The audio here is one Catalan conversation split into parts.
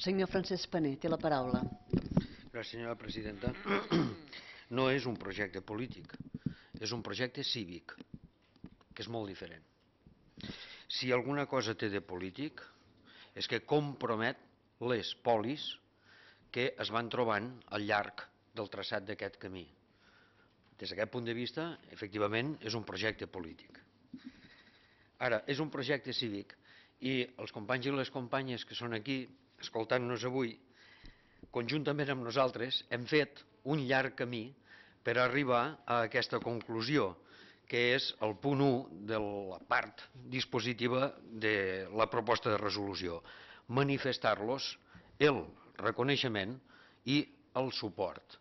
Senyor Francesc Pané, té la paraula. Gràcies, senyora presidenta. No és un projecte polític, és un projecte cívic, que és molt diferent. Si alguna cosa té de polític és que compromet les polis que es van trobant al llarg del traçat d'aquest camí. Des d'aquest punt de vista, efectivament, és un projecte polític. Ara, és un projecte cívic i els companys i les companyes que són aquí, escoltant-nos avui, conjuntament amb nosaltres, hem fet un llarg camí per arribar a aquesta conclusió, que és el punt 1 de la part dispositiva de la proposta de resolució. Manifestar-los el reconeixement i el suport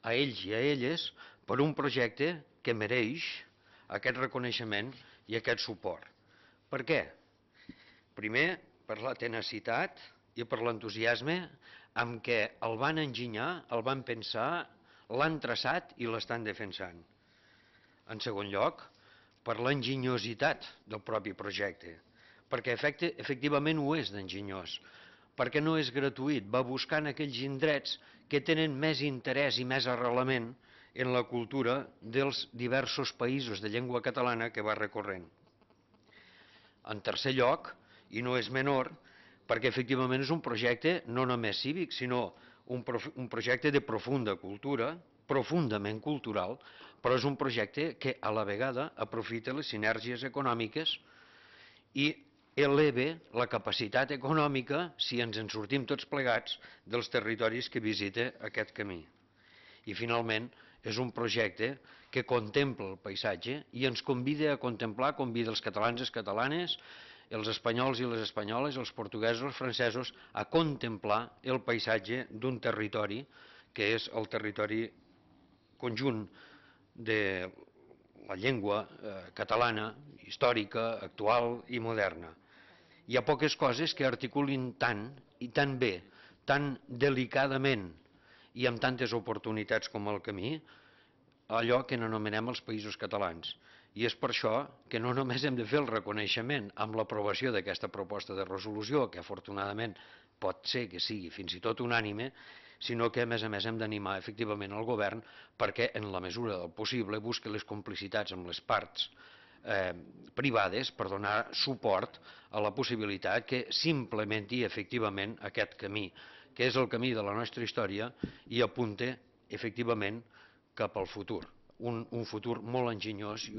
a ells i a elles per un projecte que mereix aquest reconeixement i aquest suport. Per què? Primer, per la tenacitat i per l'entusiasme amb què el van enginyar, el van pensar, l'han traçat i l'estan defensant. En segon lloc, per l'enginyositat del propi projecte, perquè efectivament ho és d'enginyós, perquè no és gratuït, va buscant aquells indrets que tenen més interès i més arrelament en la cultura dels diversos països de llengua catalana que va recorrent. En tercer lloc, i no és menor, perquè efectivament és un projecte no només cívic, sinó un projecte de profunda cultura, profundament cultural, però és un projecte que a la vegada aprofita les sinergies econòmiques i eleva la capacitat econòmica, si ens en sortim tots plegats, dels territoris que visita aquest camí. I finalment, és un projecte que contempla el paisatge i ens convida a contemplar, convida els catalans i les catalanes, els espanyols i les espanyoles, els portuguesos i els francesos, a contemplar el paisatge d'un territori que és el territori conjunt de la llengua catalana, històrica, actual i moderna. Hi ha poques coses que articulin tant i tan bé, tan delicadament i amb tantes oportunitats com el camí, allò que n'anomenem els països catalans. I és per això que no només hem de fer el reconeixement amb l'aprovació d'aquesta proposta de resolució, que afortunadament pot ser que sigui fins i tot unànime, sinó que a més hem d'animar efectivament el govern perquè en la mesura del possible busqui les complicitats amb les parts privades per donar suport a la possibilitat que s'implementi efectivament aquest camí, que és el camí de la nostra història i apunta efectivament cap al futur, un futur molt enginyós i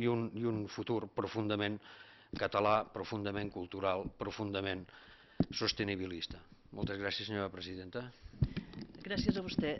un futur profundament català, profundament cultural, profundament sostenibilista. Moltes gràcies, senyora presidenta. Gràcies a vostè.